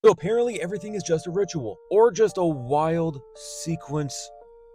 So apparently everything is just a ritual, or just a wild sequence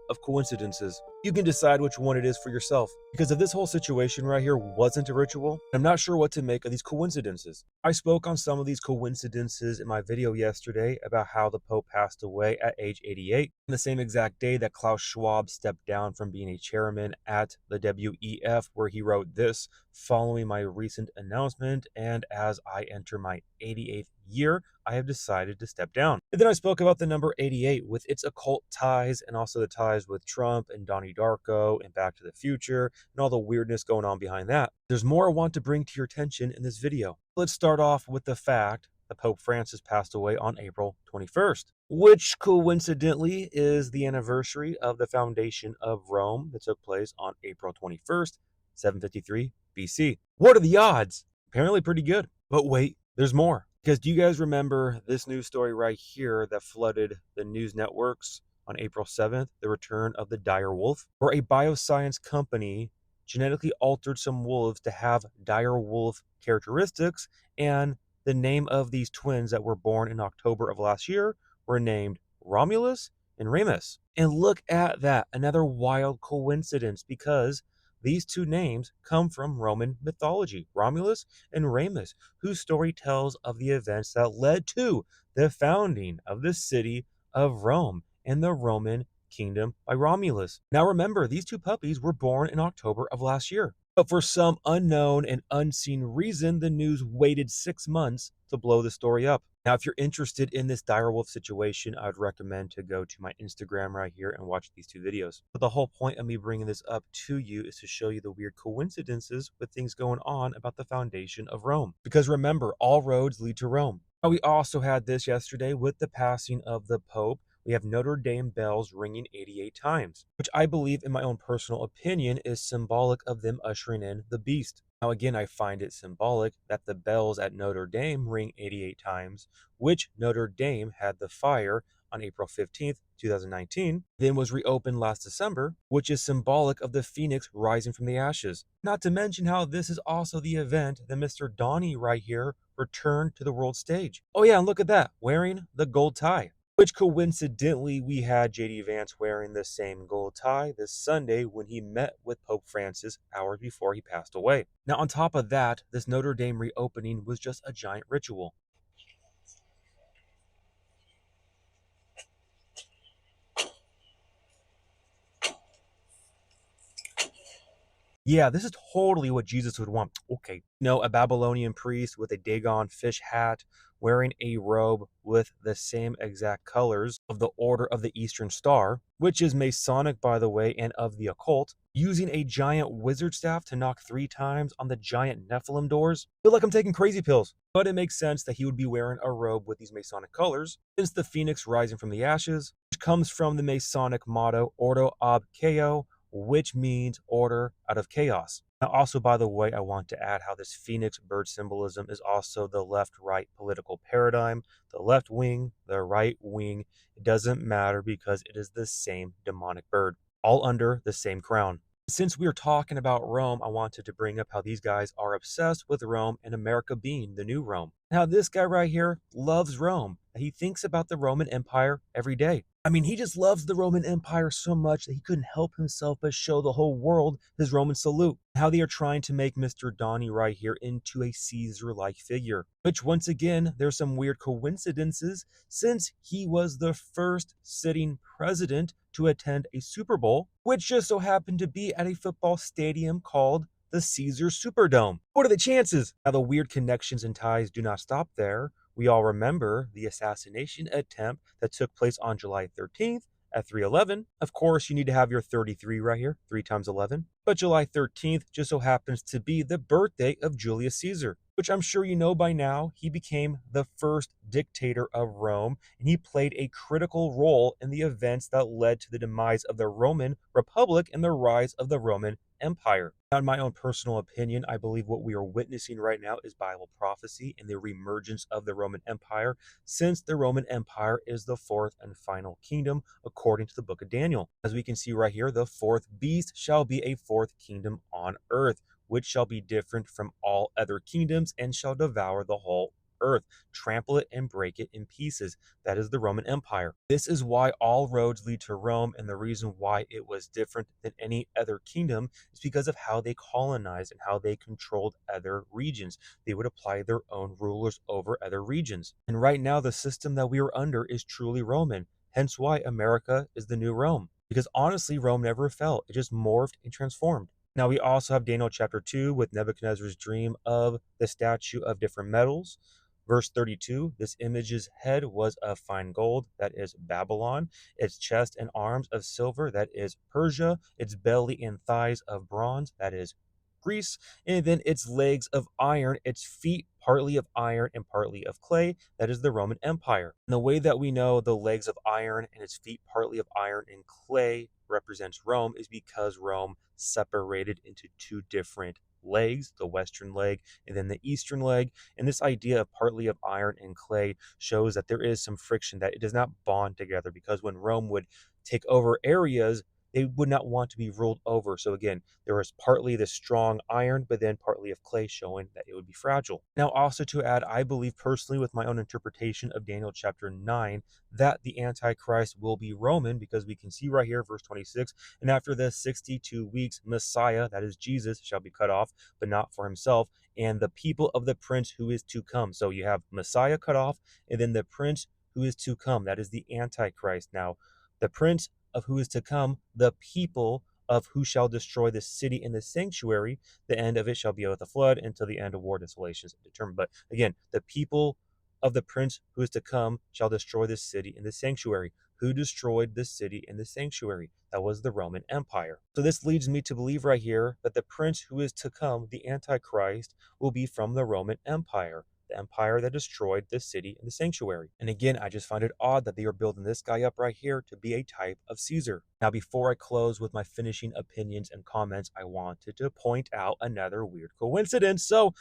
of coincidences. You can decide which one it is for yourself. Because if this whole situation right here wasn't a ritual, I'm not sure what to make of these coincidences. I spoke on some of these coincidences in my video yesterday about how the Pope passed away at age 88, on the same exact day that Klaus Schwab stepped down from being a chairman at the WEF, where he wrote this: following my recent announcement and as I enter my 88th year, I have decided to step down. And then I spoke about the number 88 with its occult ties, and also the ties with Trump and Donnie Darko and Back to the Future and all the weirdness going on behind that. There's more I want to bring to your attention in this video. Let's start off with the fact that Pope Francis passed away on April 21st, which coincidentally is the anniversary of the foundation of Rome that took place on April 21st, 753 BC. What are the odds? Apparently pretty good. But wait, there's more. Because do you guys remember this news story right here that flooded the news networks on April 7th? The return of the dire wolf, where a bioscience company genetically altered some wolves to have dire wolf characteristics, and the name of these twins that were born in October of last year were named Romulus and Remus. And look at that, another wild coincidence, because these two names come from Roman mythology, Romulus and Remus, whose story tells of the events that led to the founding of the city of Rome and the Roman kingdom by Romulus. Now remember, these two puppies were born in October of last year. But for some unknown and unseen reason, the news waited 6 months to blow the story up. Now, if you're interested in this direwolf situation, I would recommend to go to my Instagram right here and watch these two videos. But the whole point of me bringing this up to you is to show you the weird coincidences with things going on about the foundation of Rome. Because remember, all roads lead to Rome. Now, we also had this yesterday with the passing of the Pope. We have Notre Dame bells ringing 88 times, which I believe, in my own personal opinion, is symbolic of them ushering in the beast. Now, again, I find it symbolic that the bells at Notre Dame ring 88 times, which Notre Dame had the fire on April 15th, 2019, then was reopened last December, which is symbolic of the phoenix rising from the ashes. Not to mention how this is also the event that Mr. Donnie right here returned to the world stage. Oh yeah, and look at that, wearing the gold tie. Which coincidentally, we had JD Vance wearing the same gold tie this Sunday when he met with Pope Francis hours before he passed away. Now, on top of that, this Notre Dame reopening was just a giant ritual. Yeah, this is totally what Jesus would want. Okay. No, a Babylonian priest with a Dagon fish hat, wearing a robe with the same exact colors of the Order of the Eastern Star, which is Masonic, by the way, and of the occult, using a giant wizard staff to knock 3 times on the giant Nephilim doors. I feel like I'm taking crazy pills. But it makes sense that he would be wearing a robe with these Masonic colors, since the phoenix rising from the ashes, which comes from the Masonic motto Ordo ab Chao, which means order out of chaos. Now, also, by the way, I want to add how this phoenix bird symbolism is also the left-right political paradigm. The left wing, the right wing, it doesn't matter because it is the same demonic bird, all under the same crown. Since we are talking about Rome, I wanted to bring up how these guys are obsessed with Rome and America being the new Rome. Now, this guy right here loves Rome. He thinks about the Roman Empire every day. I mean, he just loves the Roman Empire so much that he couldn't help himself but show the whole world his Roman salute. How they are trying to make Mr. Donnie right here into a Caesar-like figure. Which, once again, there's some weird coincidences, since he was the first sitting president to attend a Super Bowl, which just so happened to be at a football stadium called the Caesar Superdome. What are the chances? Now, the weird connections and ties do not stop there. We all remember the assassination attempt that took place on July 13th at 3:11. Of course, you need to have your 33 right here, 3 times 11. But July 13th just so happens to be the birthday of Julius Caesar, which I'm sure you know by now. He became the first dictator of Rome, and he played a critical role in the events that led to the demise of the Roman Republic and the rise of the Roman Empire. Now, in my own personal opinion, I believe what we are witnessing right now is Bible prophecy and the reemergence of the Roman Empire, since the Roman Empire is the fourth and final kingdom, according to the book of Daniel. As we can see right here, the fourth beast shall be a fourth kingdom on earth, which shall be different from all other kingdoms and shall devour the whole earth, trample it and break it in pieces. That is the Roman Empire. This is why all roads lead to Rome, and the reason why it was different than any other kingdom is because of how they colonized and how they controlled other regions. They would apply their own rulers over other regions. And right now, the system that we are under is truly Roman. Hence why America is the new Rome. Because honestly, Rome never fell. It just morphed and transformed. Now, we also have Daniel chapter 2 with Nebuchadnezzar's dream of the statue of different metals. Verse 32, this image's head was of fine gold, that is Babylon, its chest and arms of silver, that is Persia, its belly and thighs of bronze, that is Greece, and then its legs of iron, its feet partly of iron and partly of clay, that is the Roman Empire. And the way that we know the legs of iron and its feet partly of iron and clay represents Rome is because Rome separated into two different legs, the western leg and then the eastern leg. And this idea of partly of iron and clay shows that there is some friction, that it does not bond together, because when Rome would take over areas, they would not want to be ruled over. So again, there was partly the strong iron, but then partly of clay, showing that it would be fragile. Now, also to add, I believe personally, with my own interpretation of Daniel chapter 9, that the Antichrist will be Roman, because we can see right here, verse 26, and after the 62 weeks, Messiah, that is Jesus, shall be cut off, but not for himself, and the people of the prince who is to come. So you have Messiah cut off, and then the prince who is to come, that is the Antichrist. Now, the prince of who is to come, the people of who shall destroy the city and the sanctuary, the end of it shall be with a flood until the end of war, desolations determined. But again, the people of the prince who is to come shall destroy the city and the sanctuary. Who destroyed the city and the sanctuary? That was the Roman Empire. So this leads me to believe right here that the prince who is to come, the Antichrist, will be from the Roman Empire, the empire that destroyed the city and the sanctuary. And again, I just find it odd that they are building this guy up right here to be a type of Caesar. Now, before I close with my finishing opinions and comments, I wanted to point out another weird coincidence. So,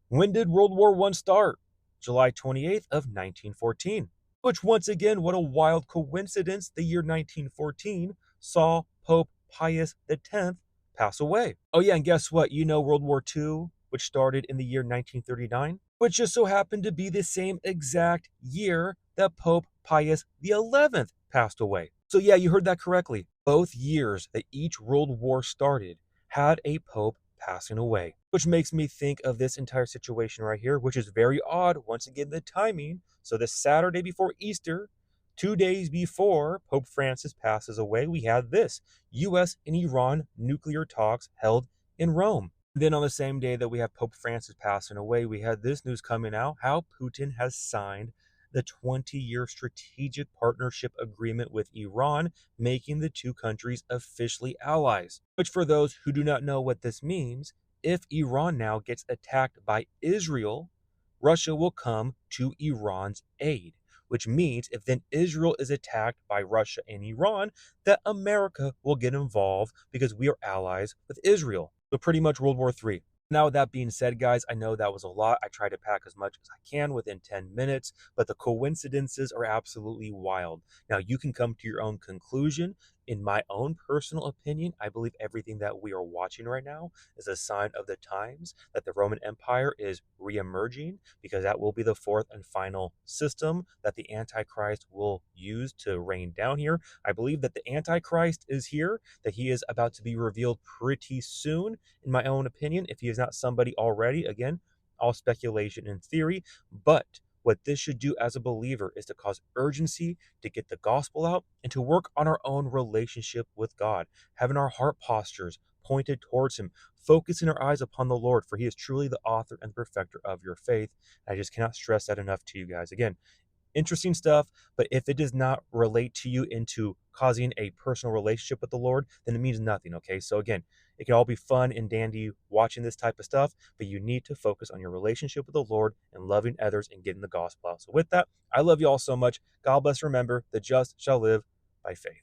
when did World War I start? July 28th of 1914. Which, once again, what a wild coincidence, the year 1914 saw Pope Pius X pass away. Oh yeah, and guess what? You know World War II, which started in the year 1939, which just so happened to be the same exact year that Pope Pius XI passed away. So yeah, you heard that correctly. Both years that each world war started had a pope passing away, which makes me think of this entire situation right here, which is very odd. Once again, the timing. So the Saturday before Easter, 2 days before Pope Francis passes away, we had this US and Iran nuclear talks held in Rome. Then on the same day that we have Pope Francis passing away, we had this news coming out, how Putin has signed the 20-year strategic partnership agreement with Iran, making the two countries officially allies. Which, for those who do not know what this means, if Iran now gets attacked by Israel, Russia will come to Iran's aid. Which means if then Israel is attacked by Russia and Iran, that America will get involved because we are allies with Israel. So pretty much World War III. Now, with that being said, guys, I know that was a lot. I try to pack as much as I can within 10 minutes, but the coincidences are absolutely wild. Now, you can come to your own conclusion. In my own personal opinion, I believe everything that we are watching right now is a sign of the times, that the Roman Empire is re-emerging, because that will be the fourth and final system that the Antichrist will use to reign down here. I believe that the Antichrist is here, that he is about to be revealed pretty soon, in my own opinion, if he is not somebody already. Again, all speculation and theory, but what this should do as a believer is to cause urgency to get the gospel out and to work on our own relationship with God, having our heart postures pointed towards him, focusing our eyes upon the Lord, for he is truly the author and perfecter of your faith. I just cannot stress that enough to you guys. Again, interesting stuff, but if it does not relate to you into causing a personal relationship with the Lord, then it means nothing, okay? So again, it can all be fun and dandy watching this type of stuff, but you need to focus on your relationship with the Lord and loving others and getting the gospel out. So with that, I love you all so much. God bless. Remember, the just shall live by faith.